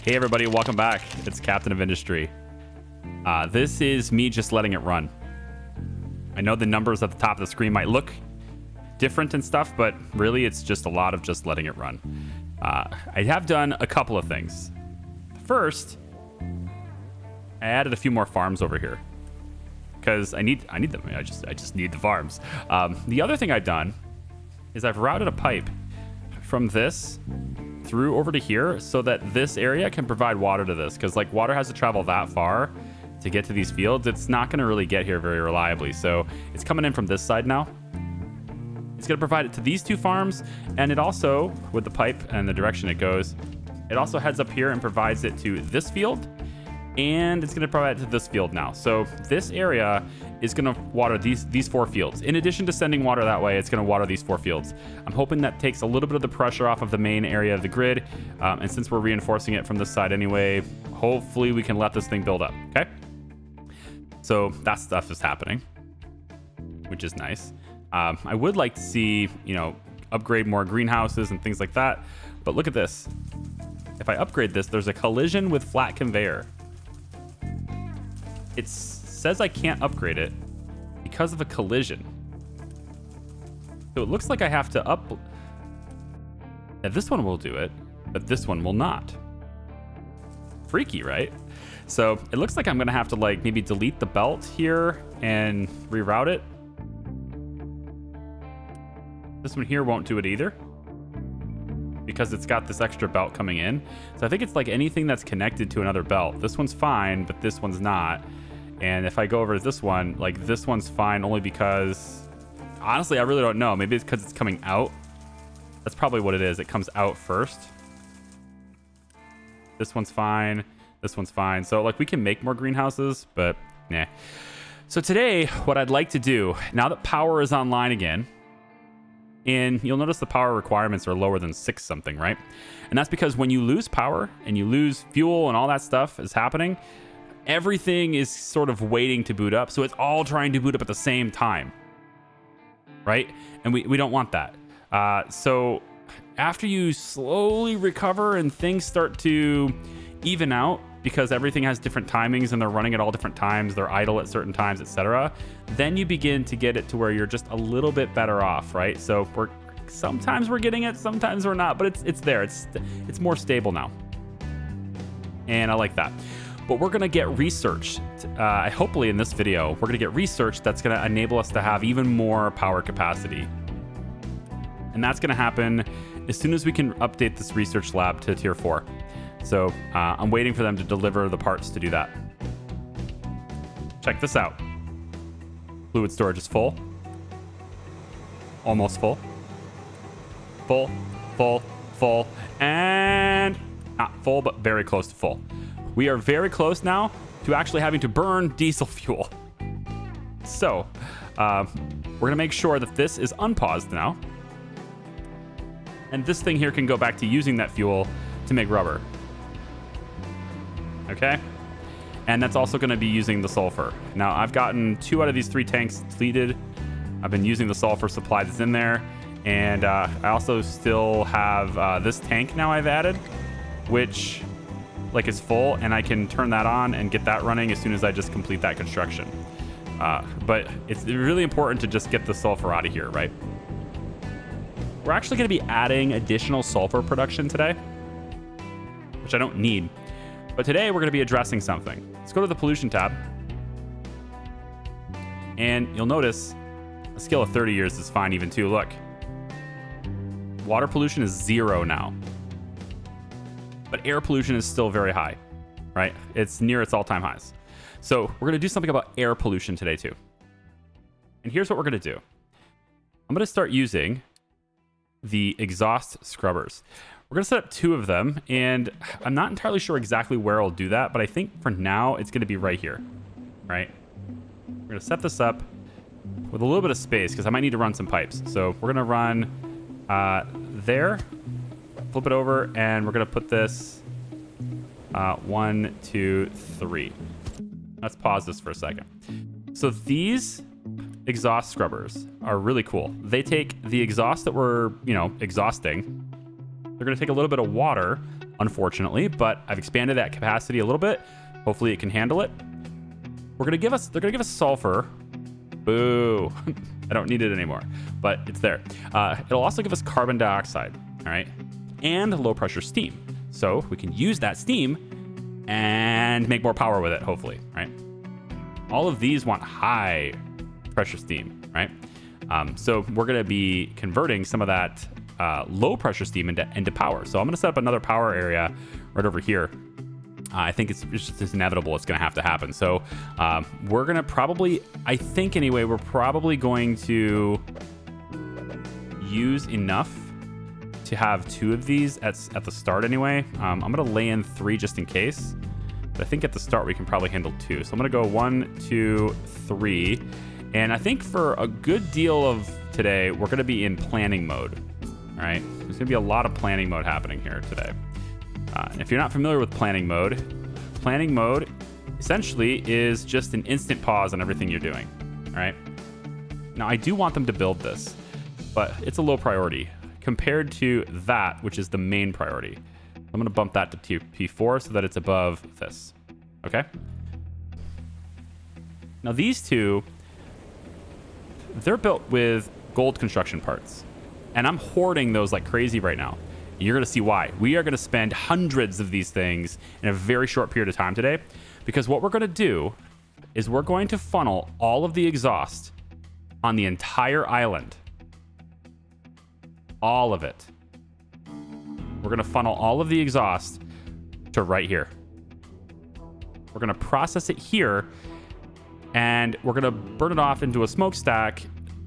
Hey everybody, welcome back. It's Captain of Industry. This is me just letting it run. I know the numbers at the top of the screen might look different and stuff, but really it's just a lot of just letting it run. I have done a couple of things. First, I added a few more farms over here because I need them. I just need the farms. The other thing I've done is I've routed a pipe from this through over to here so that this area can provide water to this, because like water has to travel that far to get to these fields. It's not going to really get here very reliably, so it's coming in from this side now. It's going to provide it to these two farms, and it also, with the pipe and the direction it goes, it also heads up here and provides it to this field, and it's going to provide it to this field now. So this area is going to water these four fields. In addition to sending water that way, it's going to water these four fields. I'm hoping that takes a little bit of the pressure off of the main area of the grid, and since we're reinforcing it from this side anyway, hopefully we can let this thing build up. Okay, so that stuff is happening, which is nice. I would like to see, upgrade more greenhouses and things like that, but look at this. If I upgrade this, there's a collision with flat conveyor. It says I can't upgrade it because of a collision. So it looks like I have to this one will do it, but this one will not. Freaky, right? So it looks like I'm gonna have to maybe delete the belt here and reroute it. This one here won't do it either because it's got this extra belt coming in. So I think it's like anything that's connected to another belt. This one's fine, but this one's not. And if I go over to this one, this one's fine only because, honestly, I really don't know. Maybe it's because it's coming out. That's probably what it is. It comes out first. This one's fine. This one's fine. So we can make more greenhouses, but nah. So today, what I'd like to do, now that power is online again, and you'll notice the power requirements are lower than 6 something, right? And that's because when you lose power and you lose fuel and all that stuff is happening, everything is sort of waiting to boot up. So it's all trying to boot up at the same time, right? And we don't want that. So after you slowly recover and things start to even out, because everything has different timings and they're running at all different times, they're idle at certain times, etc., then you begin to get it to where you're just a little bit better off, right? So sometimes we're getting it, sometimes we're not, but it's there. It's more stable now, and I like that. But we're gonna get research. Hopefully in this video, we're gonna get research that's gonna enable us to have even more power capacity, and that's gonna happen as soon as we can update this research lab to tier 4. So I'm waiting for them to deliver the parts to do that. Check this out. Fluid storage is full. Almost full. Full, full, full, and not full, but very close to full. We are very close now to actually having to burn diesel fuel. So we're gonna make sure that this is unpaused now. And this thing here can go back to using that fuel to make rubber. Okay, and that's also going to be using the sulfur. Now I've gotten 2 out of these 3 tanks depleted. I've been using the sulfur supply that's in there, and I also still have this tank now I've added, which is full, and I can turn that on and get that running as soon as I just complete that construction. But it's really important to just get the sulfur out of here, right? We're actually going to be adding additional sulfur production today, which I don't need. But today we're going to be addressing something. Let's go to the pollution tab. And you'll notice a scale of 30 years is fine even too. Look, water pollution is 0 now. But air pollution is still very high, right? It's near its all-time highs. So we're going to do something about air pollution today too. And here's what we're going to do. I'm going to start using the exhaust scrubbers. We're going to set up 2 of them, and I'm not entirely sure exactly where I'll do that, but I think for now it's going to be right here, right? We're going to set this up with a little bit of space because I might need to run some pipes. So we're going to run there, flip it over, and we're going to put this 1, 2, 3. Let's pause this for a second. So these exhaust scrubbers are really cool. They take the exhaust that we're, exhausting. They're going to take a little bit of water, unfortunately, but I've expanded that capacity a little bit. Hopefully it can handle it. They're gonna give us sulfur. Boo. I don't need it anymore, but it's there. It'll also give us carbon dioxide, all right, and low pressure steam. So we can use that steam and make more power with it, hopefully, right? All of these want high pressure steam, right? So we're going to be converting some of that low pressure steam into power. So I'm going to set up another power area right over here. I think it's just inevitable. It's going to have to happen. So we're going to probably, I think anyway, we're probably going to use enough to have 2 of these at the start anyway. I'm going to lay in 3 just in case. But I think at the start we can probably handle 2. So I'm going to go 1, 2, 3. And I think for a good deal of today, we're going to be in planning mode. All right. There's going to be a lot of planning mode happening here today. If you're not familiar with planning mode essentially is just an instant pause on everything you're doing. All right. Now, I do want them to build this, but it's a low priority compared to that, which is the main priority. I'm going to bump that to P4 so that it's above this. Okay. Now, these two, they're built with gold construction parts, and I'm hoarding those like crazy right now. You're going to see why. We are going to spend hundreds of these things in a very short period of time today, because what we're going to do is we're going to funnel all of the exhaust on the entire island. All of it. We're going to funnel all of the exhaust to right here. We're going to process it here, and we're going to burn it off into a smokestack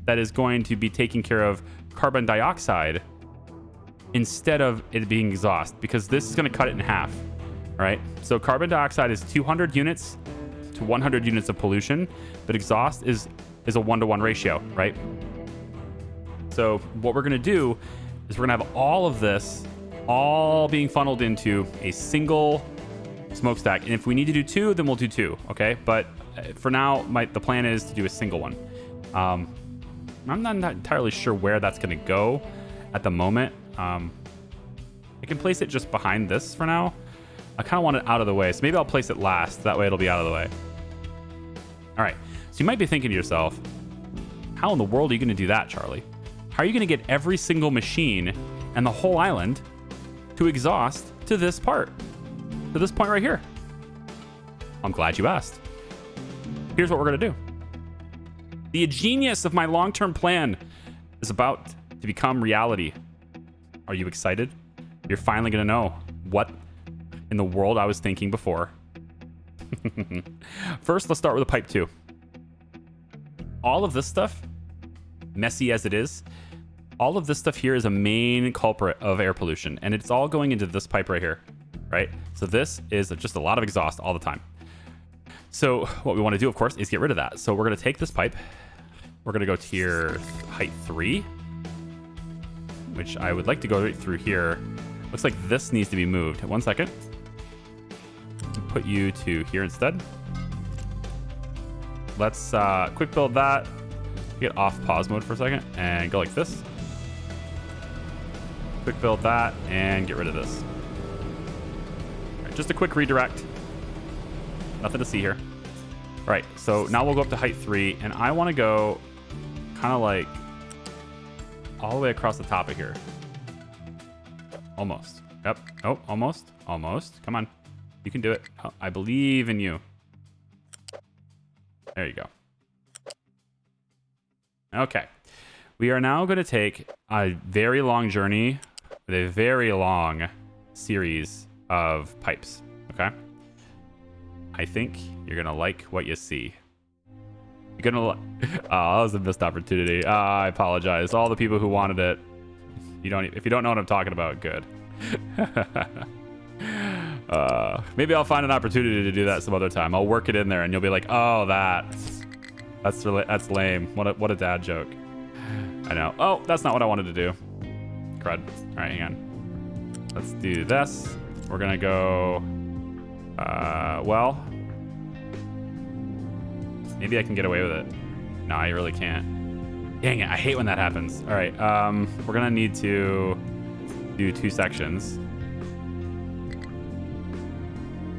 that is going to be taking care of carbon dioxide instead of it being exhaust, because this is going to cut it in half. All right. So carbon dioxide is 200 units to 100 units of pollution, but exhaust is a 1-to-1 ratio, right? So what we're going to do is we're going to have all of this all being funneled into a single smokestack. And if we need to do 2, then we'll do 2. Okay. But for now, the plan is to do a single one. I'm not entirely sure where that's going to go at the moment. I can place it just behind this for now. I kind of want it out of the way, so maybe I'll place it last. That way it'll be out of the way. All right. So you might be thinking to yourself, how in the world are you going to do that, Charlie? How are you going to get every single machine and the whole island to exhaust to this part, to this point right here? I'm glad you asked. Here's what we're going to do. The genius of my long-term plan is about to become reality. Are you excited? You're finally going to know what in the world I was thinking before. First, let's start with a pipe 2. All of this stuff, messy as it is, all of this stuff here is a main culprit of air pollution, and it's all going into this pipe right here, right? So this is just a lot of exhaust all the time. So what we want to do, of course, is get rid of that. So we're going to take this pipe. We're going to go to height 3. Which I would like to go right through here. Looks like this needs to be moved. 1 second. Put you to here instead. Let's quick build that. Get off pause mode for a second and go like this. Quick build that and get rid of this. All right, just a quick redirect. Nothing to see here. All right, so now we'll go up to height 3, and I want to go kind of like all the way across the top of here. Almost. Yep. Oh, almost. Almost. Come on. You can do it. Oh, I believe in you. There you go. Okay. We are now going to take a very long journey with a very long series of pipes. Okay. I think you're going to like what you see. You're going to oh, that was a missed opportunity. I apologize. All the people who wanted it. If you don't know what I'm talking about, good. Maybe I'll find an opportunity to do that some other time. I'll work it in there and you'll be like, oh, that's lame. What a dad joke. I know. Oh, that's not what I wanted to do. Crud. All right, hang on. Let's do this. We're going to go, well, maybe I can get away with it. No, I really can't. Dang it. I hate when that happens. All right. We're going to need to do 2 sections.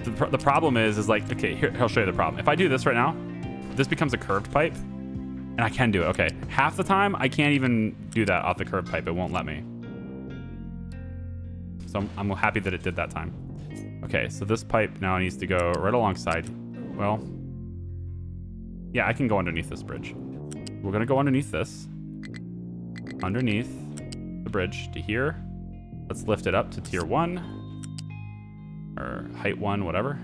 The problem is like, okay, here, I'll show you the problem. If I do this right now, this becomes a curved pipe, and I can do it. Okay, half the time I can't even do that off the curved pipe. It won't let me. So I'm happy that it did that time. Okay, so this pipe now needs to go right alongside. Well, yeah, I can go underneath this bridge. We're gonna go underneath this. Underneath the bridge to here. Let's lift it up to tier 1. Or height 1, whatever.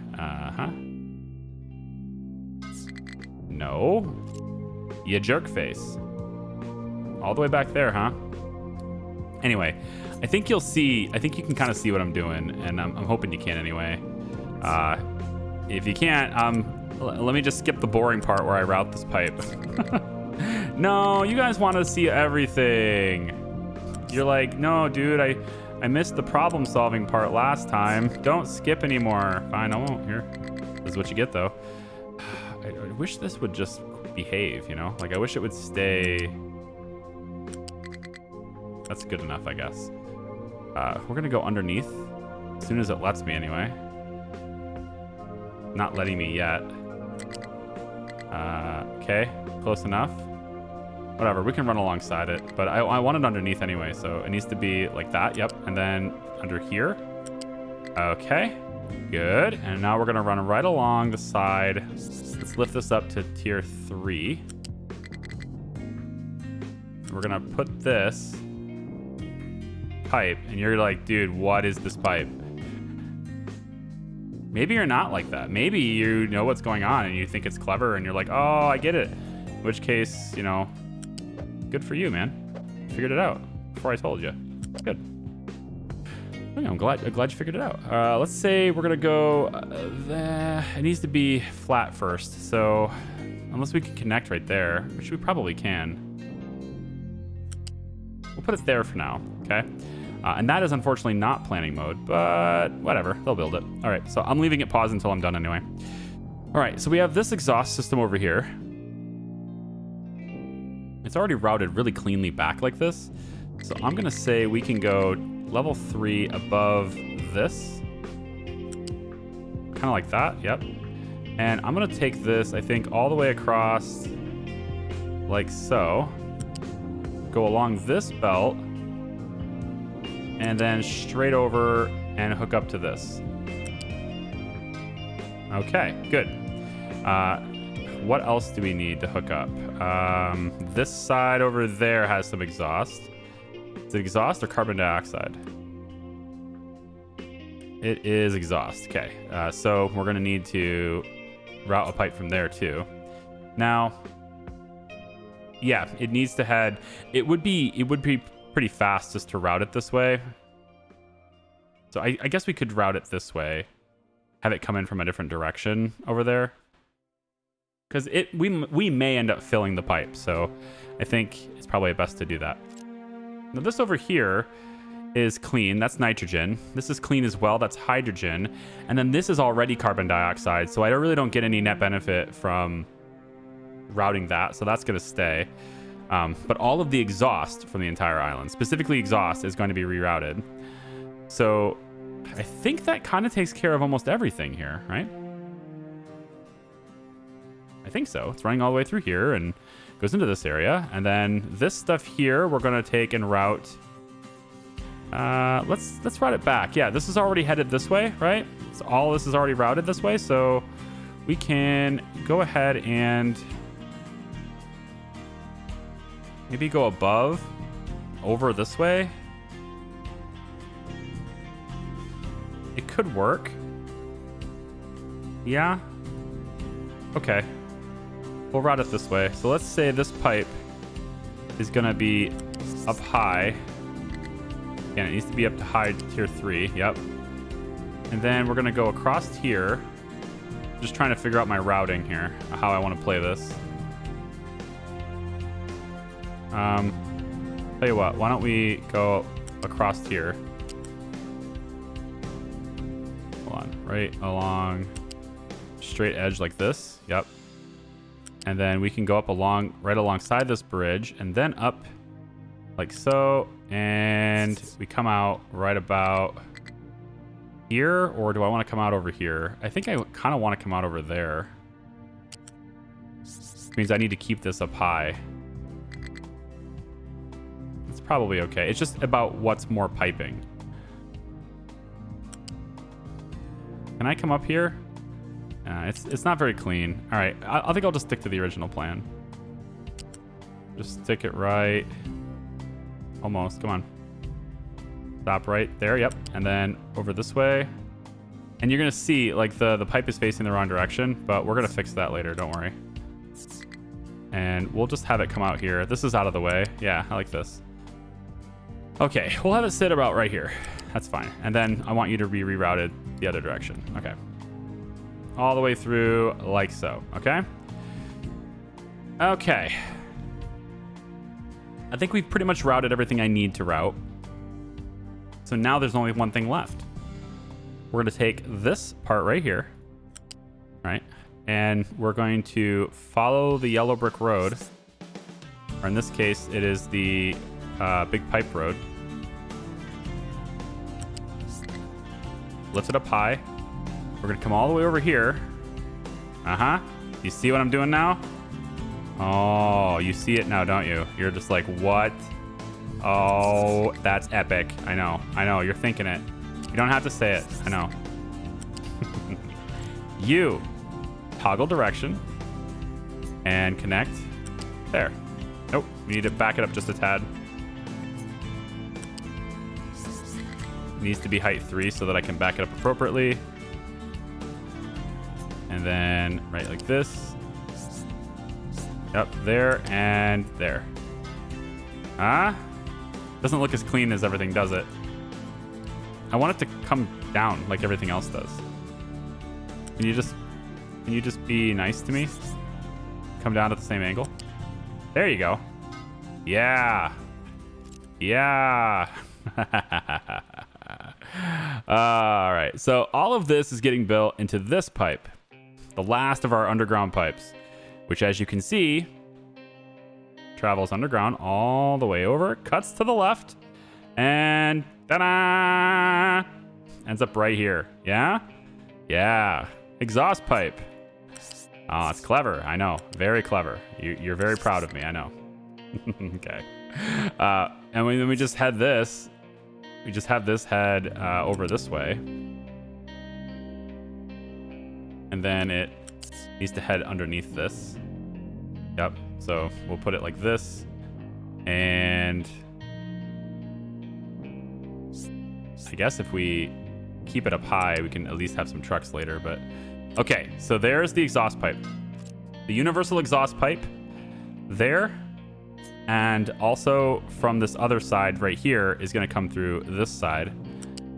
No. You jerk face. All the way back there, huh? Anyway, I think you'll see, I think you can kind of see what I'm doing, and I'm hoping you can anyway. If you can't, let me just skip the boring part where I route this pipe. No, you guys want to see everything. You're like, no, dude, I missed the problem solving part last time. Don't skip anymore. Fine, I won't. Here. This is what you get, though. I wish this would just behave, you know? Like, I wish it would stay. That's good enough, I guess. We're going to go underneath as soon as it lets me, anyway. Not letting me yet. Okay, close enough. Whatever, we can run alongside it, but I want it underneath anyway, so it needs to be like that. Yep, and then under here. Okay, good. And now we're gonna run right along the side. Let's lift this up to tier 3. We're gonna put this pipe, and you're like, dude, what is this pipe? Maybe you're not like that. Maybe you know what's going on and you think it's clever and you're like, oh, I get it. In which case, you know, good for you, man. You figured it out before I told you. Good. Okay, I'm glad you figured it out. Let's say we're gonna go there. It needs to be flat first. So unless we can connect right there, which we probably can, we'll put it there for now. Okay. And that is unfortunately not planning mode, but whatever, they'll build it. All right, so I'm leaving it paused until I'm done anyway. All right, so we have this exhaust system over here. It's already routed really cleanly back like this. So I'm gonna say we can go level 3 above this. Kind of like that, yep. And I'm gonna take this, I think, all the way across like so. Go along this belt. And then straight over and hook up to this. Okay, good. What else do we need to hook up? This side over there has some exhaust. Is it exhaust or carbon dioxide? It is exhaust. Okay, so we're gonna need to route a pipe from there too. Now, yeah, it needs to head. It would be pretty fast just to route it this way. So I guess we could route it this way, have it come in from a different direction over there, because we may end up filling the pipe. So I think it's probably best to do that. Now this over here is clean. That's nitrogen. This is clean as well. That's hydrogen. And then this is already carbon dioxide. So I really don't get any net benefit from routing that. So that's going to stay. But all of the exhaust from the entire island, specifically exhaust, is going to be rerouted. So I think that kind of takes care of almost everything here, right? I think so. It's running all the way through here and goes into this area. And then this stuff here, we're going to take and route. Let's route it back. Yeah, this is already headed this way, right? So all this is already routed this way. So we can go ahead and maybe go above, over this way. It could work. Yeah. Okay. We'll route it this way. So let's say this pipe is gonna be up high. And it needs to be up to high tier 3. Yep. And then we're gonna go across here. Just trying to figure out my routing here, how I want to play this. Tell you what, why don't we go across here? Hold on, right along straight edge like this. Yep. And then we can go up along right alongside this bridge and then up like so. And we come out right about here, or do I want to come out over here? I think I kind of want to come out over there. Which means I need to keep this up high. It's probably okay. It's just about what's more piping. Can I come up here? It's not very clean. All right, I think I'll just stick to the original plan. Just stick it right. Almost. Come on. Stop right there. Yep. And then over this way. And you're going to see, like, the pipe is facing the wrong direction, but we're going to fix that later. Don't worry. And we'll just have it come out here. This is out of the way. Yeah, I like this. Okay, we'll have it sit about right here. That's fine. And then I want you to be rerouted the other direction. Okay. All the way through like so. Okay. Okay. I think we've pretty much routed everything I need to route. So now there's only one thing left. We're going to take this part right here, right? And we're going to follow the yellow brick road. Or in this case, it is the big pipe road. Lift it up high. We're going to come all the way over here. Uh-huh. You see what I'm doing now? Oh, you see it now, don't you? You're just like, what? Oh, that's epic. I know. You're thinking it. You don't have to say it. I know. You toggle direction and connect there. Nope. We need to back it up just a tad. It needs to be height 3 so that I can back it up appropriately. And then right like this. Yep, there and there. Ah, doesn't look as clean as everything does it. I want it to come down like everything else does. Can you just be nice to me? Come down at the same angle. There you go. Yeah. Yeah. All right. So all of this is getting built into this pipe, the last of our underground pipes, which, as you can see, travels underground all the way over, cuts to the left, and ta-da! Ends up right here. Yeah? Yeah. Exhaust pipe. Oh, it's clever. I know. Very clever. You're very proud of me. I know. Okay. And then we just head this. We just have this head over this way. And then it needs to head underneath this. Yep. So we'll put it like this. And I guess if we keep it up high, we can at least have some trucks later. But okay, so there's the exhaust pipe. The universal exhaust pipe there. And also from this other side right here is going to come through this side,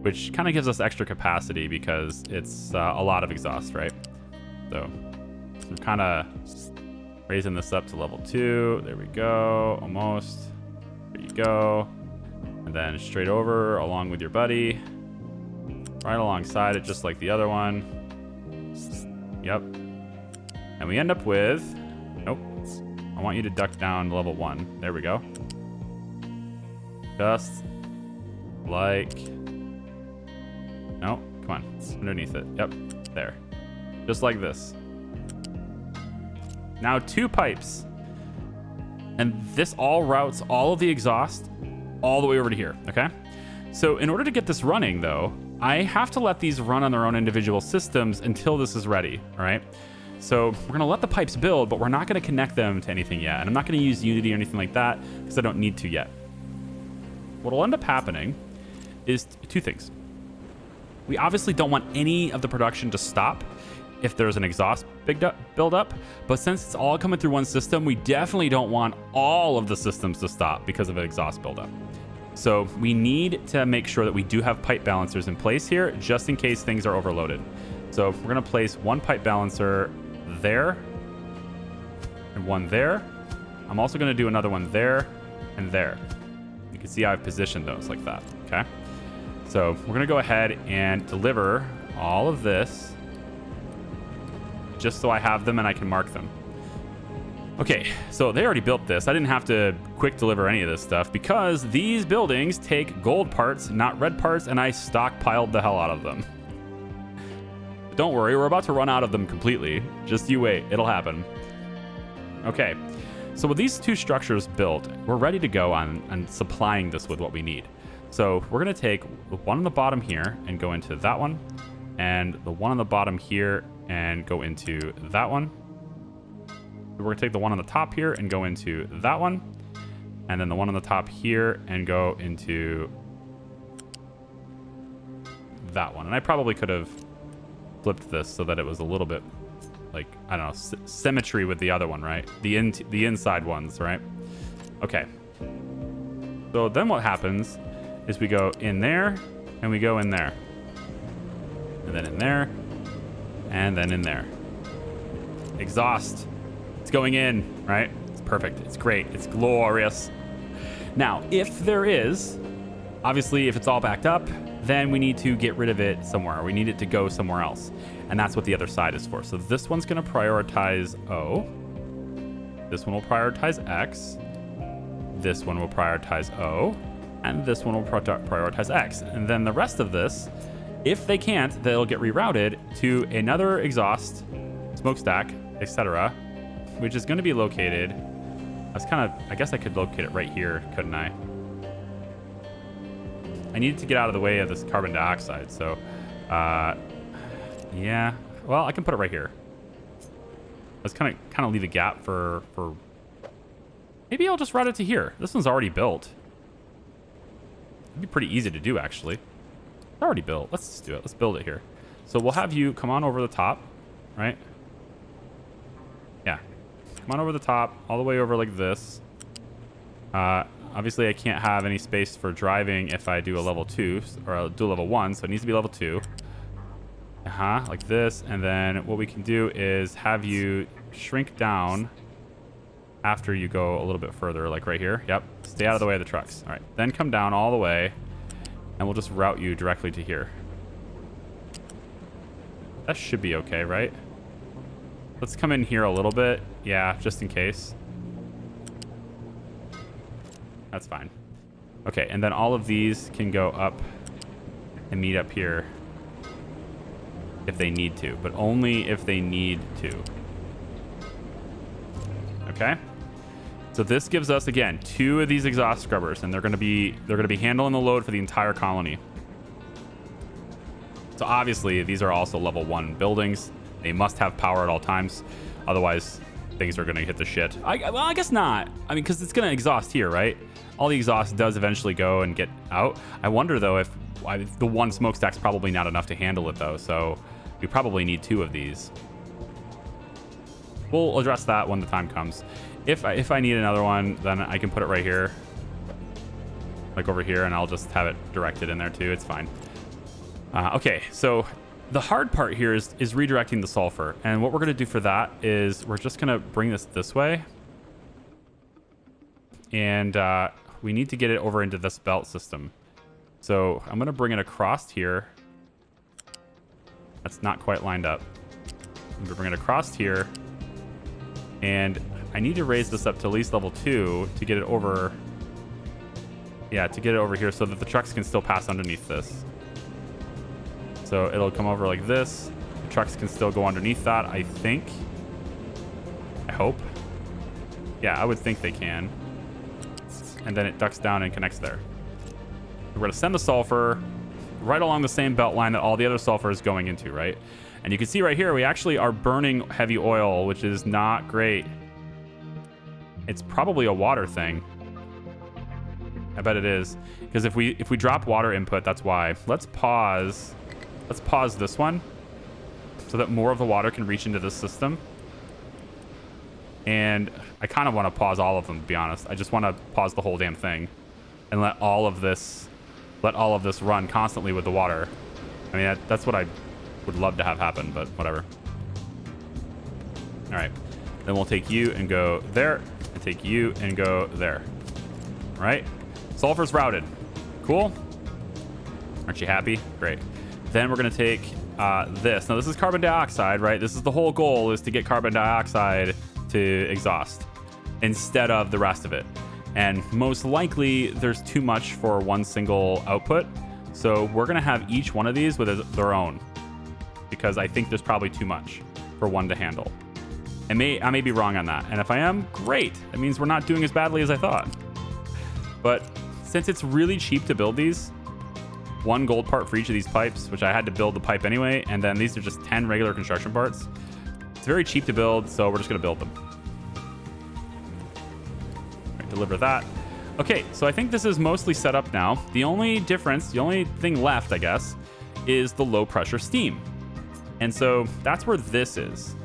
which kind of gives us extra capacity because it's a lot of exhaust, right? So we're kind of raising this up to level 2. There we go. Almost. There you go. And then straight over along with your buddy. Right alongside it, just like the other one. Yep. And we end up with... Nope. I want you to duck down to level 1. There we go. Just like... No, come on. Underneath it. Yep. There. Just like this. Now 2 pipes. And this all routes all of the exhaust all the way over to here, okay? So in order to get this running, though, I have to let these run on their own individual systems until this is ready, all right? So we're going to let the pipes build, but we're not going to connect them to anything yet. And I'm not going to use Unity or anything like that because I don't need to yet. What will end up happening is 2 things. We obviously don't want any of the production to stop if there's an exhaust build up, but since it's all coming through one system, we definitely don't want all of the systems to stop because of an exhaust buildup. So we need to make sure that we do have pipe balancers in place here, just in case things are overloaded. So we're going to place 1 pipe balancer there and 1 there. I'm also going to do another one there and there. You can see how I've positioned those like that. Okay. So we're going to go ahead and deliver all of this just so I have them and I can mark them. Okay, so they already built this. I didn't have to quick deliver any of this stuff because these buildings take gold parts, not red parts, and I stockpiled the hell out of them. But don't worry, we're about to run out of them completely. Just you wait, it'll happen. Okay, so with these two structures built, we're ready to go on supplying this with what we need. So we're gonna take the one on the bottom here and go into that one, and the one on the bottom here and go into that one. We're gonna take the one on the top here and go into that one, and then the one on the top here and go into that one. And I probably could have flipped this so that it was a little bit like, I don't know, symmetry with the other one, right? The inside ones, right? Okay. So then what happens is we go in there and we go in there, and then in there, and then in there. Exhaust. It's going in, right? It's perfect. It's great. It's glorious. Now, if there is, obviously, if it's all backed up, then we need to get rid of it somewhere. We need it to go somewhere else. And that's what the other side is for. So this one's going to prioritize O. This one will prioritize X. This one will prioritize O. And this one will prioritize X. And then the rest of this, if they can't, they'll get rerouted to another exhaust, smokestack, etc., which is going to be located. I guess I could locate it right here, couldn't I? I needed to get out of the way of this carbon dioxide, so yeah. Well, I can put it right here. Let's kind of leave a gap for. Maybe I'll just route it to here. This one's already built. It'd be pretty easy to do, actually. It's already built. Let's just do it. Let's build it here. So we'll have you come on over the top, right? Yeah. Come on over the top, all the way over like this. Obviously, I can't have any space for driving if I do a level 2, or I'll do a level 1, so it needs to be level 2. Like this. And then what we can do is have you shrink down after you go a little bit further, like right here. Yep. Stay out of the way of the trucks. All right. Then come down all the way, and we'll just route you directly to here. That should be okay, right? Let's come in here a little bit. Yeah, just in case. That's fine. Okay, and then all of these can go up and meet up here if they need to, but only if they need to. Okay? So this gives us, again, 2 of these exhaust scrubbers, and they're going to be handling the load for the entire colony. So obviously, these are also level 1 buildings. They must have power at all times. Otherwise, things are going to hit the shit. Well, I guess not. I mean, because it's going to exhaust here, right? All the exhaust does eventually go and get out. I wonder, though, if the one smokestack's probably not enough to handle it, though. So we probably need 2 of these. We'll address that when the time comes. If I need another one, then I can put it right here. Like over here, and I'll just have it directed in there, too. It's fine. Okay, so the hard part here is redirecting the sulfur. And what we're going to do for that is we're just going to bring this way. And we need to get it over into this belt system. So I'm going to bring it across here. That's not quite lined up. I'm going to bring it across here. And I need to raise this up to at least level 2 to get it over. Yeah, to get it over here so that the trucks can still pass underneath this. So it'll come over like this. The trucks can still go underneath that, I think. I hope. Yeah, I would think they can. And then it ducks down and connects there. We're going to send the sulfur right along the same belt line that all the other sulfur is going into, right? And you can see right here, we actually are burning heavy oil, which is not great. It's probably a water thing. I bet it is. Because if we drop water input, that's why. Let's pause this one so that more of the water can reach into this system. And I kind of want to pause all of them, to be honest. I just want to pause the whole damn thing and let all of this run constantly with the water. I mean, that's what I would love to have happen, but whatever. All right. Then we'll take you and go there, and take you and go there. All right. Sulfur's routed. Cool. Aren't you happy? Great. Then we're going to take this. Now, this is carbon dioxide, right? This is the whole goal, is to get carbon dioxide to exhaust instead of the rest of it. And most likely, there's too much for one single output. So we're going to have each one of these with their own. because I think there's probably too much for one to handle. I may be wrong on that. And if I am, great. That means we're not doing as badly as I thought. But since it's really cheap to build these, 1 gold part for each of these pipes, which I had to build the pipe anyway, and then these are just 10 regular construction parts. It's very cheap to build, so we're just going to build them. All right, deliver that. Okay, so I think this is mostly set up now. The only difference, the only thing left, I guess, is the low pressure steam. And so that's where this is.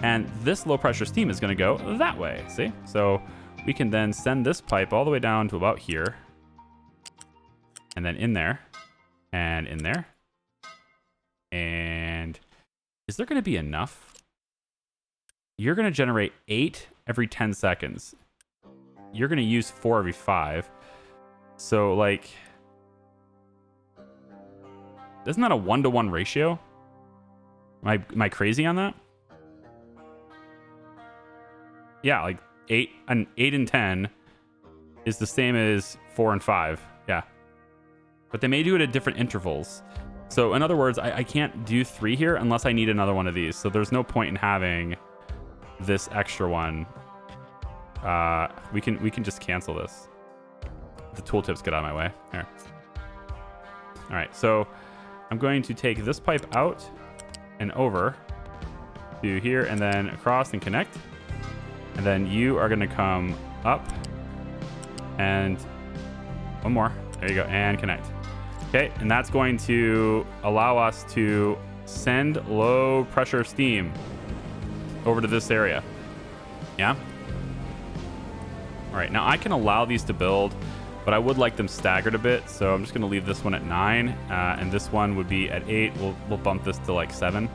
And this low pressure steam is going to go that way, see? So we can then send this pipe all the way down to about here. And then in there. And in there. And is there going to be enough? You're going to generate 8 every 10 seconds. You're going to use 4 every 5. So, like, isn't that a 1-to-1 ratio? Am I crazy on that? Yeah, like 8 and 10 is the same as 4 and 5. Yeah. But they may do it at different intervals. So in other words, I can't do 3 here unless I need another one of these. So there's no point in having this extra one. We can just cancel this. The tooltips get out of my way. There. All right, so I'm going to take this pipe out and over to here and then across and connect. And then you are going to come up and one more. There you go. And connect. Okay. And that's going to allow us to send low pressure steam over to this area. Yeah. All right. Now I can allow these to build, but I would like them staggered a bit. So I'm just going to leave this one at 9 and this one would be at 8. We'll bump this to like 7.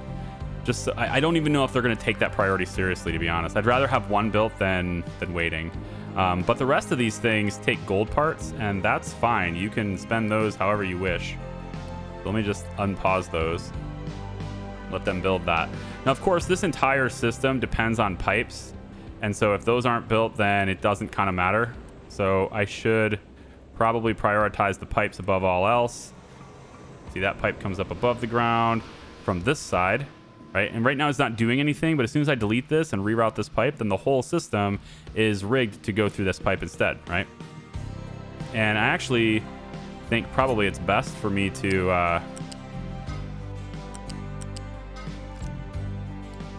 Just so, I don't even know if they're going to take that priority seriously, to be honest. I'd rather have one built than waiting. But the rest of these things take gold parts, and that's fine. You can spend those however you wish. So let me just unpause those. Let them build that. Now, of course, this entire system depends on pipes. And so if those aren't built, then it doesn't kind of matter. So I should probably prioritize the pipes above all else. See, that pipe comes up above the ground from this side. Right, and right now it's not doing anything, but as soon as I delete this and reroute this pipe, then the whole system is rigged to go through this pipe instead, right? And I actually think probably it's best for me to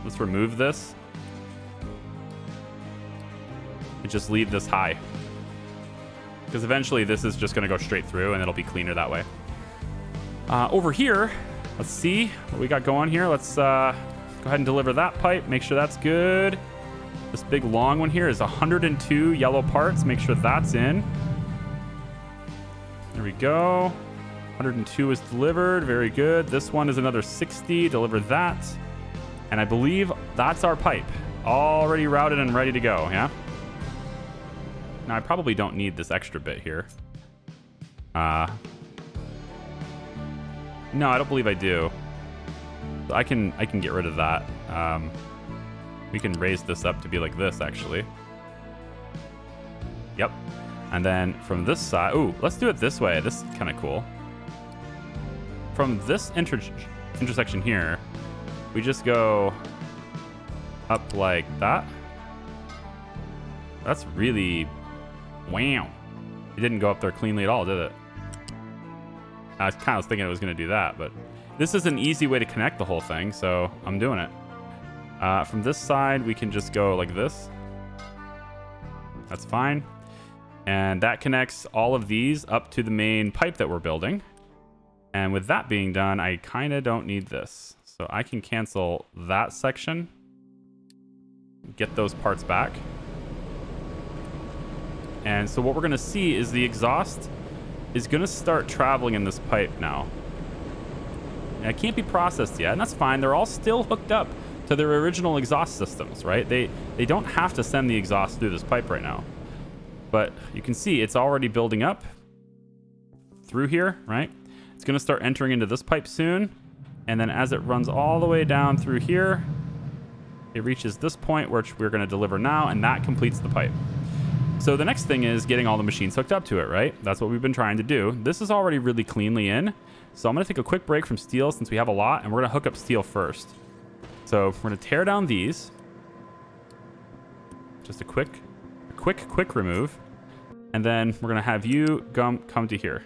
let's remove this and just leave this high, because eventually this is just going to go straight through and it'll be cleaner that way. Over here, let's see what we got going here. Let's go ahead and deliver that pipe. Make sure that's good. This big long one here is 102 yellow parts. Make sure that's in. There we go. 102 is delivered. Very good. This one is another 60. Deliver that. And I believe that's our pipe. Already routed and ready to go, yeah? Now, I probably don't need this extra bit here. No, I don't believe I do. So I can get rid of that. We can raise this up to be like this, actually. Yep. And then from this side... Ooh, let's do it this way. This is kind of cool. From this intersection here, we just go up like that. That's really... Wow. It didn't go up there cleanly at all, did it? I kind of was thinking it was going to do that, but this is an easy way to connect the whole thing, so I'm doing it. From this side, we can just go like this. That's fine. And that connects all of these up to the main pipe that we're building. And with that being done, I kind of don't need this. So I can cancel that section. Get those parts back. And so what we're going to see is the exhaust is going to start traveling in this pipe now. And it can't be processed yet, and that's fine. They're all still hooked up to their original exhaust systems, right? They don't have to send the exhaust through this pipe right now. But you can see it's already building up through here, right? It's going to start entering into this pipe soon. And then as it runs all the way down through here, it reaches this point, which we're going to deliver now, and that completes the pipe. So the next thing is getting all the machines hooked up to it, right? That's what we've been trying to do. This is already really cleanly in. So I'm going to take a quick break from steel since we have a lot, and we're going to hook up steel first. So we're going to tear down these. Just a quick remove. And then we're going to have you come to here.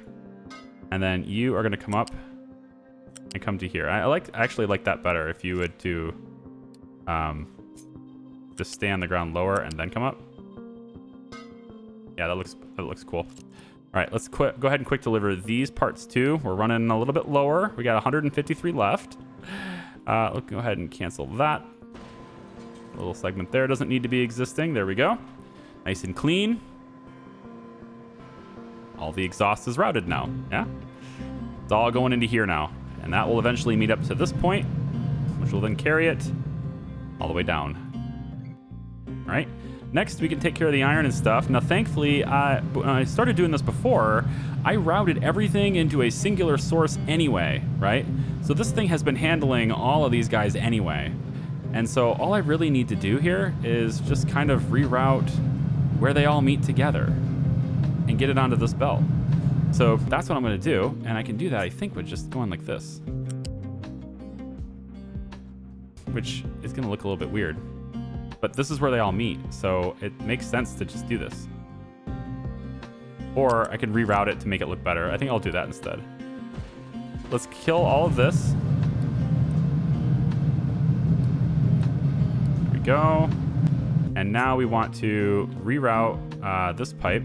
And then you are going to come up and come to here. I actually like that better if you would do just stay on the ground lower and then come up. Yeah, that looks cool. All right, let's go ahead and quick deliver these parts too. We're running a little bit lower. We got 153 left. Let's go ahead and cancel that. A little segment there doesn't need to be existing. There we go. Nice and clean. All the exhaust is routed now. Yeah, it's all going into here now. And that will eventually meet up to this point, which will then carry it all the way down. All right. Next, we can take care of the iron and stuff. Now, thankfully, when I started doing this before, I routed everything into a singular source anyway, right? So this thing has been handling all of these guys anyway. And so all I really need to do here is just kind of reroute where they all meet together and get it onto this belt. So that's what I'm going to do. And I can do that, I think, with just going like this, which is going to look a little bit weird. But this is where they all meet, so it makes sense to just do this. Or I could reroute it to make it look better. I think I'll do that instead. Let's kill all of this. There we go. And now we want to reroute this pipe.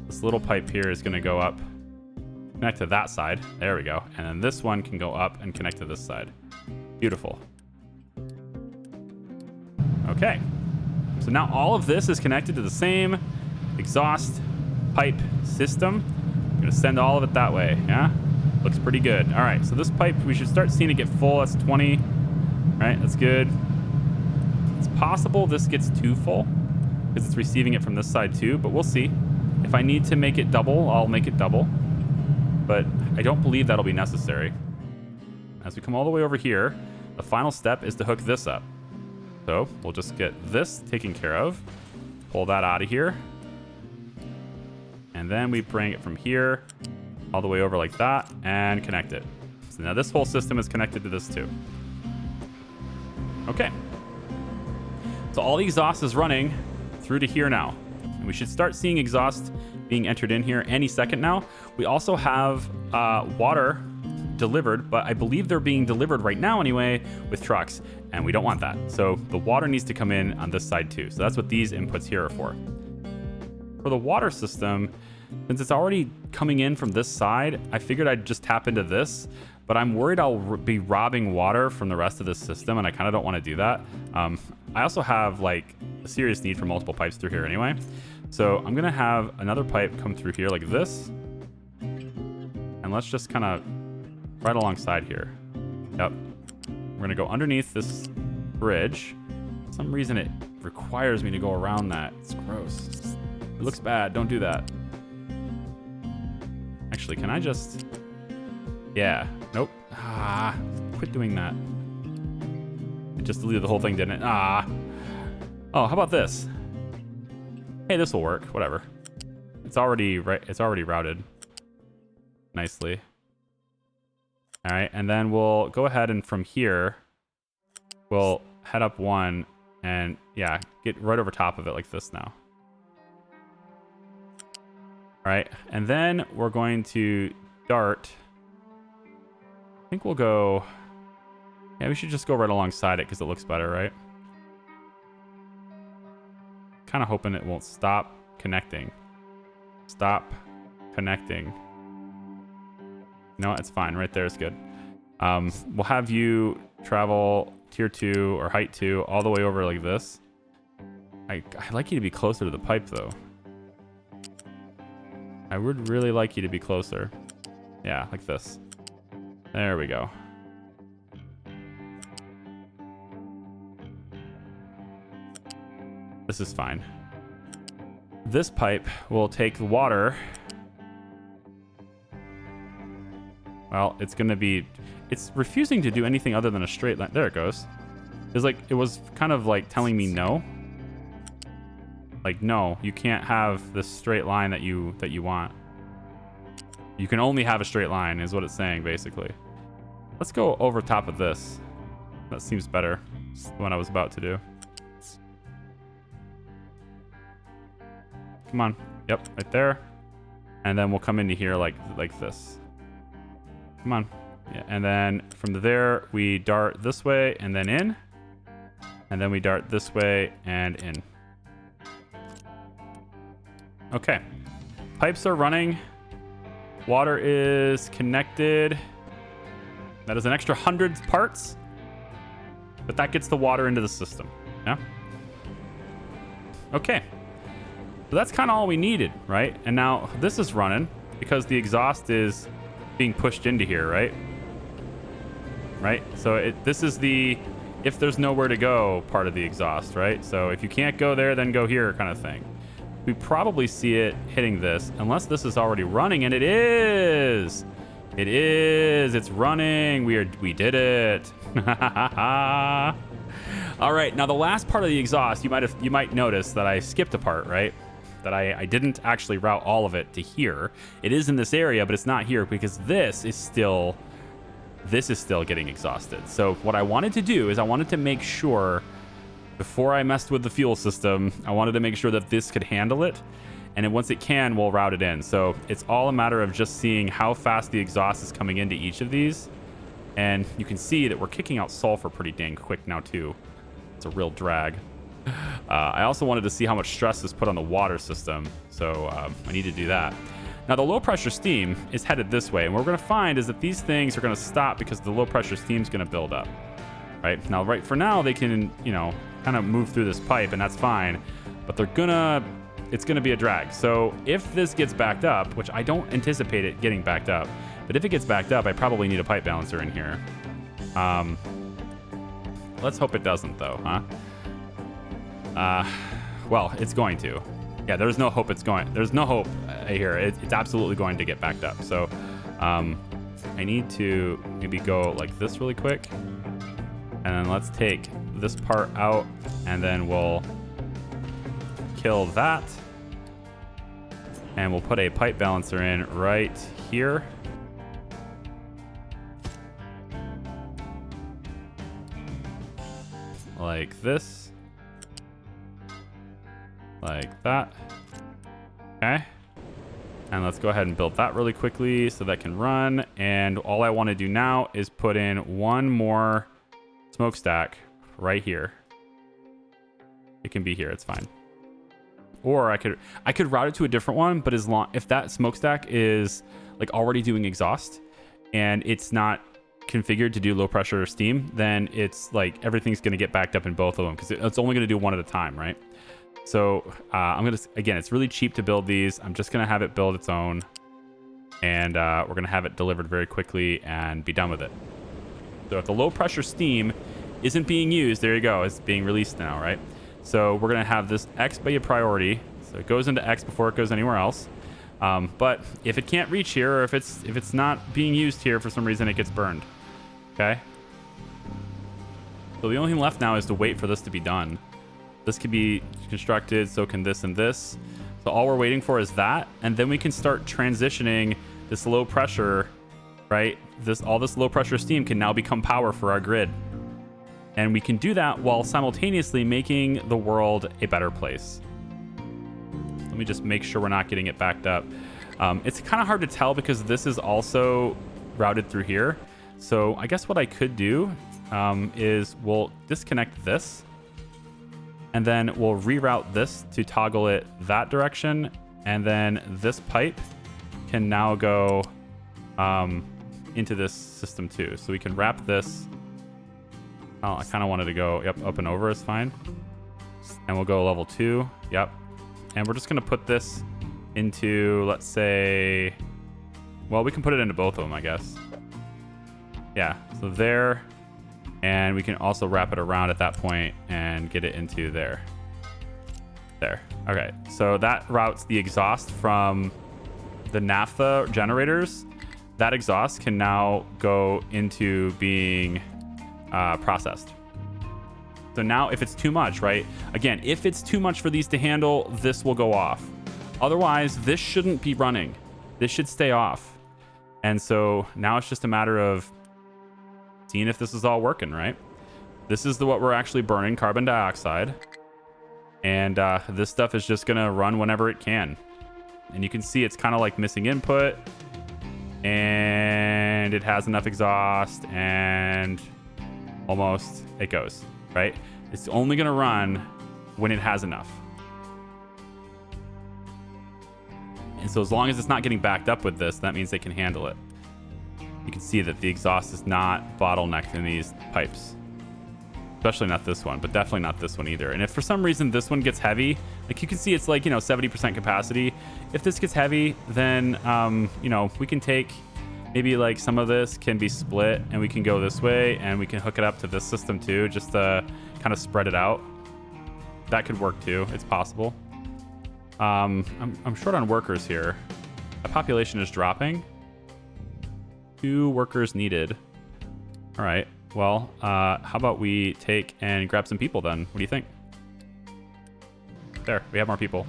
This little pipe here is going to go up, connect to that side. There we go. And then this one can go up and connect to this side. Beautiful. Okay, so now all of this is connected to the same exhaust pipe system. I'm gonna send all of it that way, yeah? Looks pretty good. All right, so this pipe, we should start seeing it get full. That's 20, all right, that's good. It's possible this gets too full because it's receiving it from this side too, but we'll see. If I need to make it double, I'll make it double, but I don't believe that'll be necessary. As we come all the way over here, the final step is to hook this up. So we'll just get this taken care of, pull that out of here, and then we bring it from here all the way over like that and connect it. So now this whole system is connected to this too. Okay. So all the exhaust is running through to here now. And we should start seeing exhaust being entered in here any second now. We also have water delivered, but I believe they're being delivered right now anyway with trucks, and we don't want that. So the water needs to come in on this side too. So that's what these inputs here are for. For the water system, since it's already coming in from this side, I figured I'd just tap into this, but I'm worried I'll be robbing water from the rest of this system, and I kind of don't want to do that. I also have like a serious need for multiple pipes through here anyway. So I'm gonna have another pipe come through here like this, and let's just kind of right alongside here. Yep. We're gonna go underneath this bridge. For some reason it requires me to go around that. It's gross. It looks bad. Don't do that. Actually, can I just... Yeah. Nope. Ah. Quit doing that. It just deleted the whole thing, didn't it? Ah. Oh, how about this? Hey, this will work. Whatever. It's already routed nicely. All right, and then we'll go ahead and from here, we'll head up one and yeah, get right over top of it like this now. All right, and then we're going to dart. I think we'll go, yeah, we should just go right alongside it because it looks better, right? Kind of hoping it won't stop connecting. Stop connecting. No, it's fine. Right there is good. We'll have you travel tier 2 or height 2 all the way over like this. I'd like you to be closer to the pipe though. I would really like you to be closer. Yeah, like this. There we go. This is fine. This pipe will take the water. Well, it's going to be... It's refusing to do anything other than a straight line. There it goes. It's like, it was kind of like telling me no. Like, no, you can't have this straight line that you want. You can only have a straight line is what it's saying, basically. Let's go over top of this. That seems better than what I was about to do. Come on. Yep, right there. And then we'll come into here like this. Come on. Yeah, and then from there, we dart this way and then in. And then we dart this way and in. Okay. Pipes are running. Water is connected. That is an extra 100 parts. But that gets the water into the system. Yeah? Okay. So that's kind of all we needed, right? And now this is running because the exhaust is being pushed into here, right? Right? So this is the if there's nowhere to go part of the exhaust, right? So if you can't go there, then go here kind of thing. We probably see it hitting this unless this is already running, and it is. It is. It's running. We did it. All right. Now the last part of the exhaust, you might notice that I skipped a part, right? That I didn't actually route all of it to here. It is in this area, but it's not here because this is still getting exhausted. So what I wanted to do is I wanted to make sure before I messed with the fuel system, I wanted to make sure that this could handle it. And then once it can, we'll route it in. So it's all a matter of just seeing how fast the exhaust is coming into each of these. And you can see that we're kicking out sulfur pretty dang quick now too. It's a real drag. I also wanted to see how much stress is put on the water system. So I need to do that. Now the low pressure steam is headed this way. And what we're going to find is that these things are going to stop because the low pressure steam is going to build up. Right now, right for now, they can, kind of move through this pipe and that's fine. But it's going to be a drag. So if this gets backed up, which I don't anticipate it getting backed up, but if it gets backed up, I probably need a pipe balancer in here. Let's hope it doesn't though, huh? Well, it's going to. Yeah, there's no hope there's no hope here. It's absolutely going to get backed up. So I need to maybe go like this really quick. And then let's take this part out and then we'll kill that. And we'll put a pipe balancer in right here. Like this. Like that. Okay. And let's go ahead and build that really quickly so that can run. And all I want to do now is put in one more smokestack right here. It can be here. It's fine. Or I could route it to a different one, but if that smokestack is like already doing exhaust and it's not configured to do low pressure steam, then it's like everything's going to get backed up in both of them because it's only going to do one at a time, right? So again, it's really cheap to build these. I'm just going to have it build its own, and we're going to have it delivered very quickly and be done with it. So if the low pressure steam isn't being used, there you go. It's being released now, right? So we're going to have this X be a priority. So it goes into X before it goes anywhere else. But if it can't reach here, or if it's not being used here for some reason, it gets burned. Okay. So the only thing left now is to wait for this to be done. This can be constructed, so can this and this. So all we're waiting for is that, and then we can start transitioning this low pressure, right? All this low pressure steam can now become power for our grid. And we can do that while simultaneously making the world a better place. Let me just make sure we're not getting it backed up. It's kind of hard to tell because this is also routed through here. So I guess what I could do is we'll disconnect this. And then we'll reroute this to toggle it that direction. And then this pipe can now go into this system too. So we can wrap this. Oh, I kind of wanted to go, yep, up and over is fine. And we'll go level 2, yep. And we're just going to put this into, let's say, well, we can put it into both of them, I guess. Yeah, so there. And we can also wrap it around at that point and get it into there. There. Okay, so that routes the exhaust from the naphtha generators. That exhaust can now go into being processed. So now if it's too much, right? Again, if it's too much for these to handle, this will go off. Otherwise, this shouldn't be running. This should stay off. And so now it's just a matter of seeing if this is all working, right? This is what we're actually burning, carbon dioxide. And this stuff is just going to run whenever it can. And you can see it's kind of like missing input. And it has enough exhaust. And almost it goes, right? It's only going to run when it has enough. And so as long as it's not getting backed up with this, that means they can handle it. You can see that the exhaust is not bottlenecked in these pipes. Especially not this one, but definitely not this one either. And if for some reason this one gets heavy, like you can see it's like, 70% capacity. If this gets heavy, then, we can take maybe like some of this can be split and we can go this way and we can hook it up to this system too, just to kind of spread it out. That could work too. It's possible. I'm short on workers here. The population is dropping. 2 workers needed. All right. Well, how about we take and grab some people then? What do you think? There, we have more people.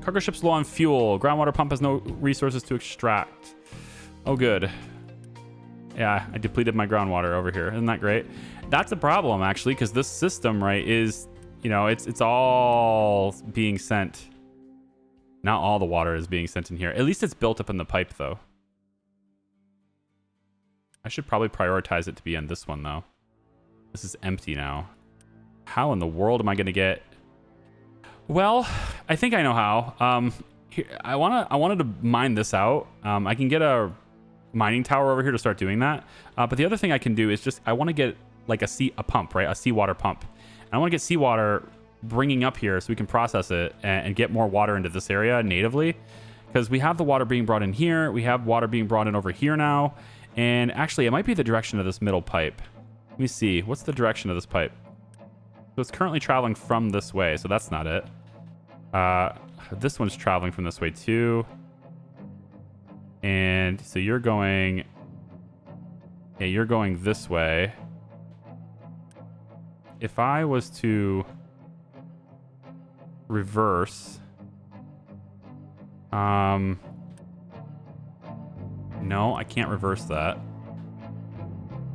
Cargo ship's low on fuel. Groundwater pump has no resources to extract. Oh, good. Yeah, I depleted my groundwater over here. Isn't that great? That's a problem, actually, because this system, right, is, it's all being sent. Not all the water is being sent in here. At least it's built up in the pipe, though. I should probably prioritize it to be on this one, though. This is empty now. How in the world am I going to get... Well, I think I know how. Here, I wanted to mine this out. I can get a mining tower over here to start doing that. But the other thing I can do is I want to get like a pump, right? A seawater pump. And I want to get seawater bringing up here so we can process it and get more water into this area natively. Because we have the water being brought in here. We have water being brought in over here now. And actually, it might be the direction of this middle pipe. Let me see. What's the direction of this pipe? So it's currently traveling from this way, so that's not it. This one's traveling from this way too. And so you're going... Yeah, you're going this way. If I was to reverse... No, I can't reverse that.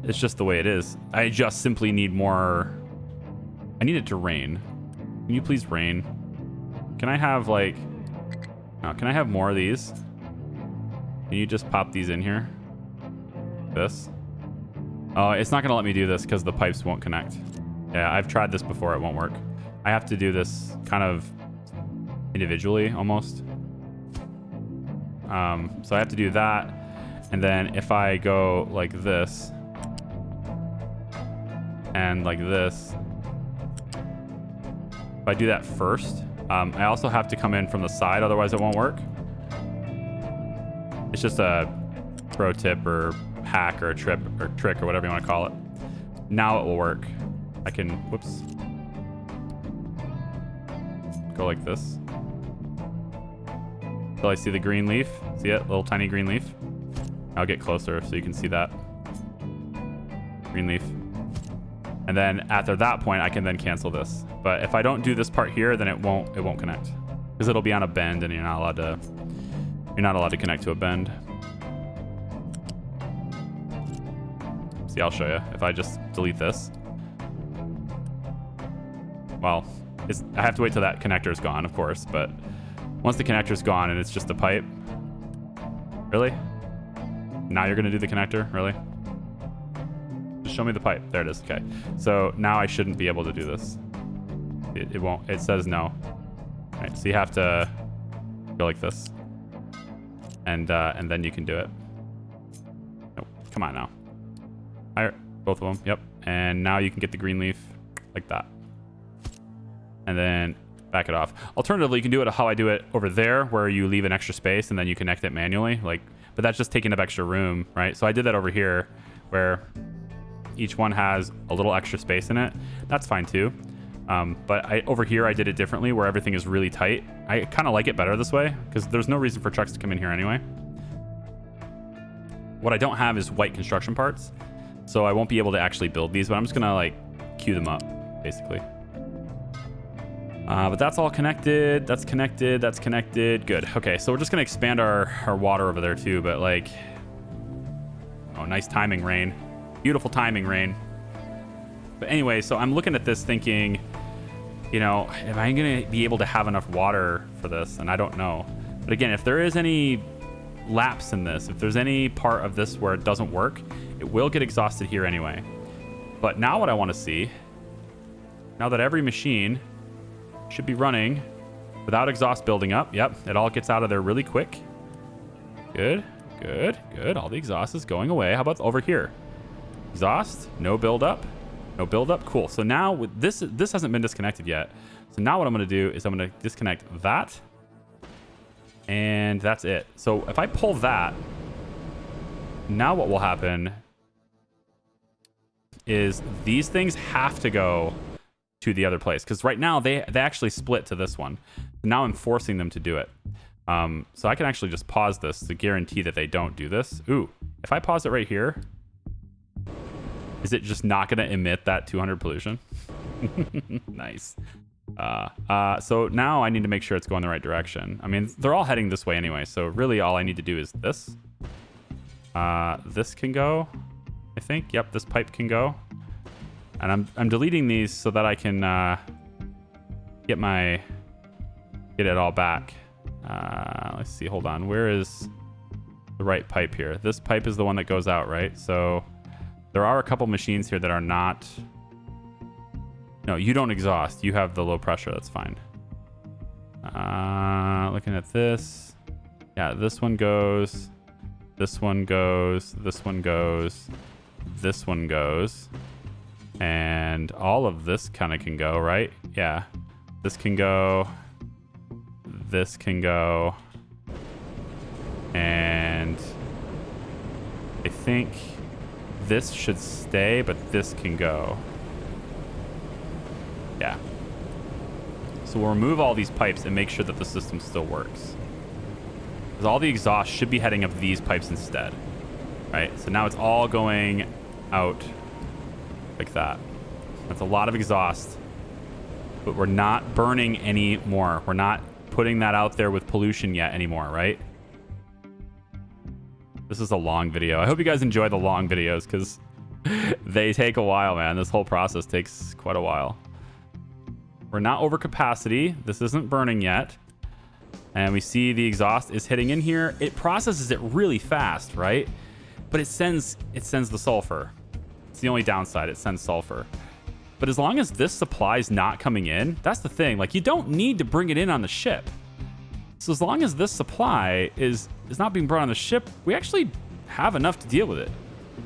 It's just the way it is. I just simply need more... I need it to rain. Can you please rain? Can I have, like... No, can I have more of these? Can you just pop these in here? This? Oh, it's not going to let me do this because the pipes won't connect. Yeah, I've tried this before. It won't work. I have to do this kind of individually, almost. So I have to do that. And then if I go like this and like this, if I do that first, I also have to come in from the side, otherwise it won't work. It's just a pro tip or hack or a trick or whatever you want to call it. Now it will work. I can, whoops, go like this. Till I see the green leaf. See it? Little tiny green leaf. I'll get closer so you can see that. Green leaf. And then after that point, I can then cancel this. But if I don't do this part here, then it won't connect. Because it'll be on a bend and you're not allowed to connect to a bend. See, I'll show you. If I just delete this. Well, I have to wait till that connector is gone, of course, but once the connector's gone and it's just a pipe. Really? Now you're going to do the connector? Really? Just show me the pipe. There it is. Okay. So now I shouldn't be able to do this. It won't. It says no. All right. So you have to go like this. And then you can do it. Nope. Come on now. Higher. Both of them. Yep. And now you can get the green leaf like that. And then back it off. Alternatively, you can do it how I do it over there, where you leave an extra space and then you connect it manually. But that's just taking up extra room, right? So I did that over here, where each one has a little extra space in it. That's fine too. But over here, I did it differently, where everything is really tight. I kind of like it better this way, because there's no reason for trucks to come in here anyway. What I don't have is white construction parts, so I won't be able to actually build these, but I'm just gonna queue them up, basically. But that's all connected. That's connected. That's connected. Good. Okay, so we're just going to expand our water over there too. But like, oh, nice timing, Rain. Beautiful timing, Rain. But anyway, so I'm looking at this thinking, you know, am I going to be able to have enough water for this? And I don't know. But again, if there is any lapse in this, if there's any part of this where it doesn't work, it will get exhausted here anyway. But now what I want to see, now that every machine should be running without exhaust building up. Yep, it all gets out of there really quick. Good, good, good. All the exhaust is going away. How about over here? Exhaust, no buildup, no buildup. Cool. So now with this hasn't been disconnected yet. So now what I'm going to do is I'm going to disconnect that. And that's it. So if I pull that, now what will happen is these things have to go to the other place, because right now they actually split to this one. Now I'm forcing them to do it. So I can actually just pause this to guarantee that they don't do this. Ooh, if I pause it right here, is it just not going to emit that 200 pollution? Nice. So now I need to make sure it's going the right direction. I mean, they're all heading this way anyway, so really all I need to do is this. This can go, I think. Yep, this pipe can go. And I'm deleting these so that I can get it all back. Let's see, hold on. Where is the right pipe here? This pipe is the one that goes out, right? So there are a couple machines here that are not... No, you don't exhaust. You have the low pressure. That's fine. Looking at this. Yeah, this one goes. This one goes. This one goes. This one goes. And all of this kind of can go, right? Yeah. This can go. This can go. And I think this should stay, but this can go. Yeah. So we'll remove all these pipes and make sure that the system still works. Because all the exhaust should be heading up these pipes instead. Right? So now it's all going out like that. That's a lot of exhaust. But we're not burning any more. We're not putting that out there with pollution yet anymore, right? This is a long video. I hope you guys enjoy the long videos, because they take a while, man. This whole process takes quite a while. We're not over capacity. This isn't burning yet. And we see the exhaust is hitting in here. It processes it really fast, right? But it sends the sulfur. It's the only downside. It sends sulfur. But as long as this supply is not coming in, that's the thing. Like, you don't need to bring it in on the ship. So as long as this supply is not being brought on the ship, we actually have enough to deal with it.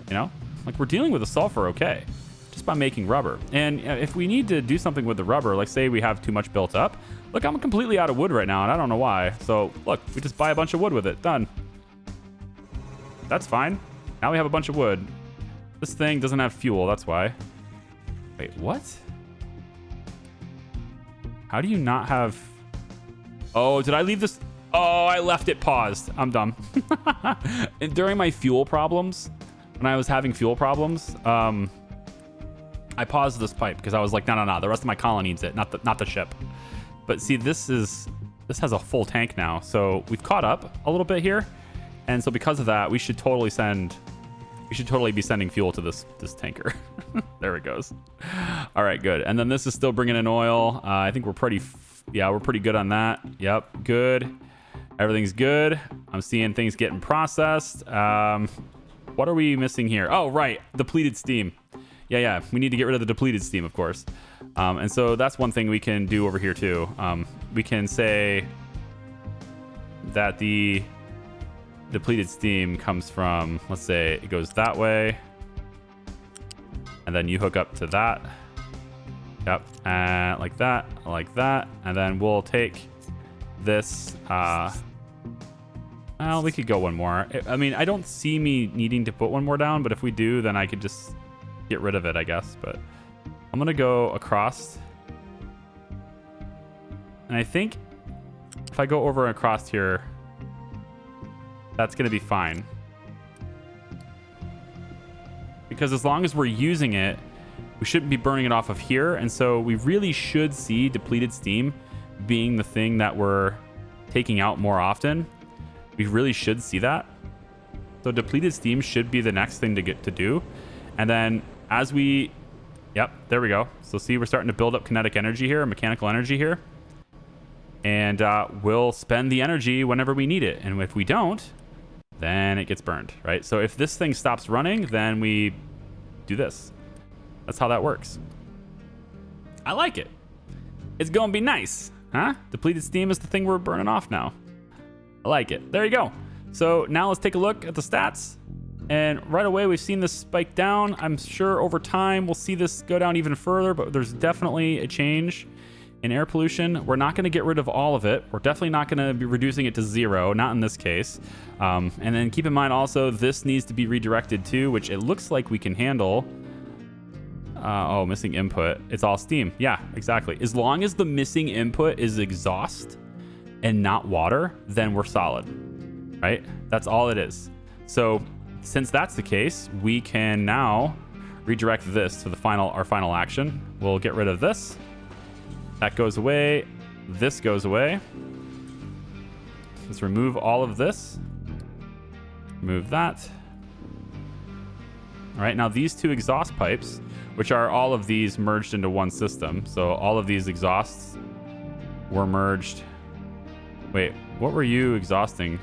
You know? Like, we're dealing with the sulfur okay, just by making rubber. And if we need to do something with the rubber, like say we have too much built up, look, I'm completely out of wood right now, and I don't know why. So look, we just buy a bunch of wood with it. Done. That's fine. Now we have a bunch of wood. This thing doesn't have fuel, that's why. Wait, what? How do you not have... Oh, did I leave this? Oh, I left it paused. I'm dumb. And during my fuel problems, when I was having fuel problems, I paused this pipe because I was like, no. The rest of my colony needs it, not the ship. But see, this has a full tank now, so we've caught up a little bit here, and so because of that, we should totally be sending fuel to this tanker. There it goes. All right, good. And then this is still bringing in oil. I think we're pretty good on that. Yep, good. Everything's good. I'm seeing things getting processed. What are we missing here? Oh, right, depleted steam. Yeah, we need to get rid of the depleted steam, of course. And so that's one thing we can do over here too. We can say that the depleted steam comes from, let's say it goes that way, and then you hook up to that. Yep, and like that, and then we'll take this. Well, we could go one more. I mean, I don't see me needing to put one more down, but if we do, then I could just get rid of it, I guess. But I'm gonna go across, and I think if I go over and across here, that's gonna be fine, because as long as we're using it, We shouldn't be burning it off of here. And so we really should see depleted steam being the thing that we're taking out more often. We really should see that. So depleted steam should be the next thing to get to do. And then as we, yep, there we go. So see, we're starting to build up kinetic energy here, mechanical energy here. And we'll spend the energy whenever we need it. And if we don't, then it gets burned, right? So if this thing stops running, then we do this. That's how that works. I like it. It's gonna be nice, huh? Depleted steam is the thing we're burning off now. I like it. There you go. So now let's take a look at the stats. And right away, we've seen this spike down. I'm sure over time, we'll see this go down even further, but there's definitely a change in air pollution. We're not gonna get rid of all of it. We're definitely not gonna be reducing it to 0, not in this case. And then keep in mind also, this needs to be redirected too, which it looks like we can handle. Oh, missing input. It's all steam. Yeah, exactly. As long as the missing input is exhaust and not water, then we're solid, right? That's all it is. So since that's the case, we can now redirect this to our final action. We'll get rid of this. That goes away. This goes away. Let's remove all of this. Remove that. All right, now these two exhaust pipes, which are all of these merged into one system. So all of these exhausts were merged. Wait, what were you exhausting?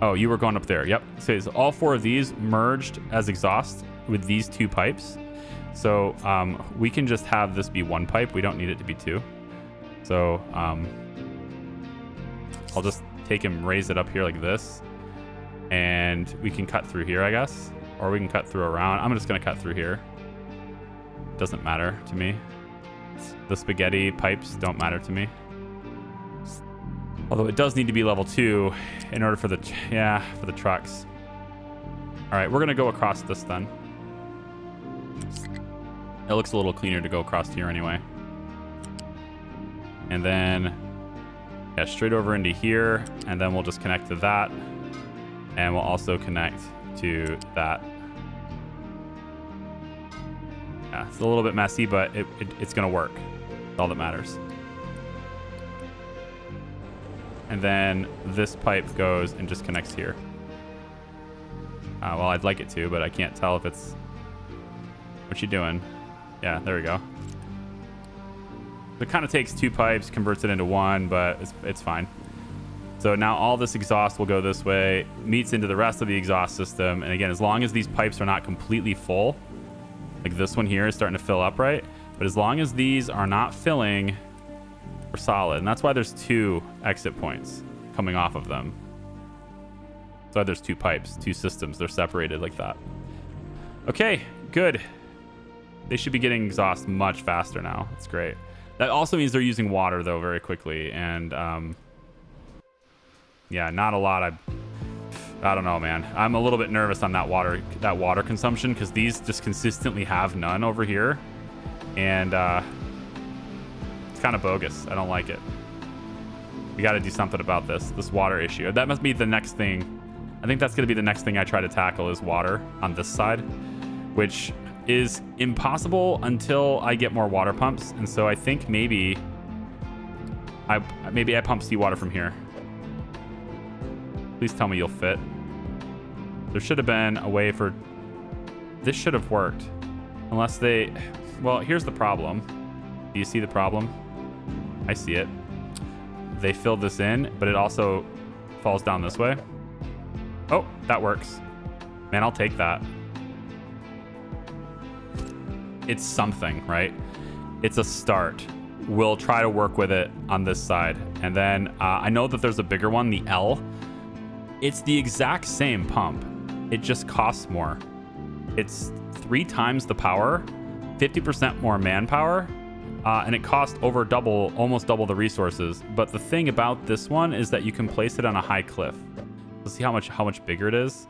Oh, you were going up there. Yep. So it's all 4 of these merged as exhaust with these 2 pipes. So we can just have this be 1 pipe. We don't need it to be 2. So I'll just take him, raise it up here like this. And we can cut through here, I guess. Or we can cut through around. I'm just going to cut through here. Doesn't matter to me. The spaghetti pipes don't matter to me. Although it does need to be level 2 in order for the trucks. All right, we're going to go across this then. It looks a little cleaner to go across here anyway. And then, yeah, straight over into here. And then we'll just connect to that. And we'll also connect to that. Yeah, it's a little bit messy, but it's going to work. That's all that matters. And then this pipe goes and just connects here. Well, I'd like it to, but I can't tell if it's... What you doing? Yeah, there we go. It kind of takes 2 pipes, converts it into 1, but it's fine. So now all this exhaust will go this way, meets into the rest of the exhaust system. And again, as long as these pipes are not completely full, like this one here is starting to fill up, right? But as long as these are not filling, we're solid. And that's why there's 2 exit points coming off of them. That's why there's 2 pipes, 2 systems. They're separated like that. Okay, good. They should be getting exhaust much faster now. That's great. That also means they're using water, though, very quickly. And, yeah, not a lot. I don't know, man. I'm a little bit nervous on that water consumption because these just consistently have none over here. And it's kind of bogus. I don't like it. We got to do something about this water issue. That must be the next thing. I think that's going to be the next thing I try to tackle is water on this side, which is impossible until I get more water pumps. And so I think maybe I pump seawater from here. Please tell me you'll fit. There should have been a way for... This should have worked. Unless they... Well, here's the problem. Do you see the problem? I see it. They filled this in, but it also falls down this way. Oh, that works. Man, I'll take that. It's something, right? It's a start. We'll try to work with it on this side. And then I know that there's a bigger one, the L. It's the exact same pump. It just costs more. It's 3 times the power, 50% more manpower, and it costs over double, almost double the resources. But the thing about this one is that you can place it on a high cliff. Let's see how much bigger it is.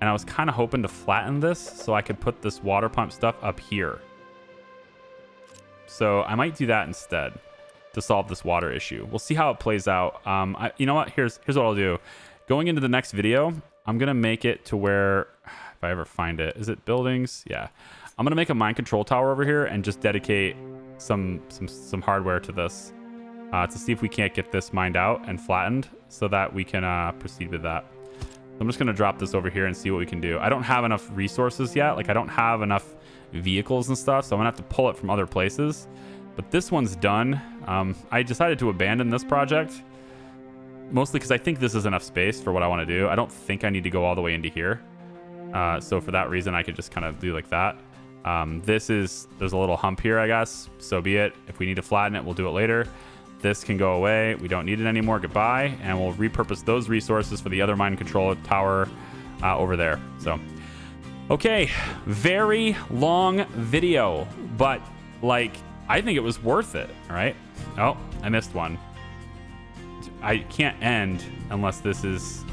And I was kind of hoping to flatten this so I could put this water pump stuff up here. So I might do that instead to solve this water issue. We'll see how it plays out. You know what? Here's what I'll do. Going into the next video, I'm going to make it to where, if I ever find it, is it buildings? Yeah. I'm gonna make a mine control tower over here and just dedicate some hardware to this to see if we can't get this mined out and flattened so that we can proceed with that. I'm just gonna drop this over here and see what we can do. I don't have enough resources yet. Like I don't have enough vehicles and stuff, so I'm gonna have to pull it from other places. But this one's done. I decided to abandon this project mostly because I think this is enough space for what I want to do. I don't think I need to go all the way into here. So for that reason, I could just kind of do like that. There's a little hump here, I guess. So be it. If we need to flatten it, we'll do it later. This can go away. We don't need it anymore. Goodbye. And we'll repurpose those resources for the other mine control tower over there. So, okay. Very long video, but like, I think it was worth it. All right. Oh, I missed one. I can't end unless this is...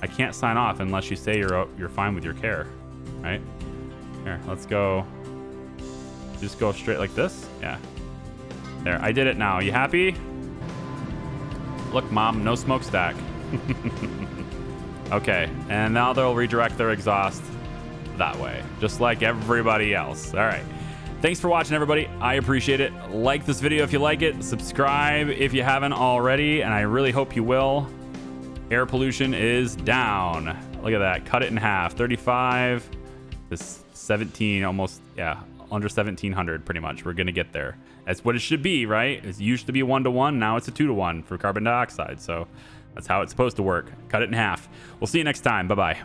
I can't sign off unless you say you're fine with your care, right? Here, let's go. Just go straight like this. Yeah. There, I did it now. You happy? Look, Mom, no smokestack. Okay, and now they'll redirect their exhaust that way, just like everybody else. All right. Thanks for watching, everybody. I appreciate it. Like this video if you like it. Subscribe if you haven't already, and I really hope you will. Air pollution is down. Look at that. Cut it in half. 35 to 17, almost, yeah, under 1,700 pretty much. We're going to get there. That's what it should be, right? It used to be 1-to-1. Now it's a 2-to-1 for carbon dioxide. So that's how it's supposed to work. Cut it in half. We'll see you next time. Bye-bye.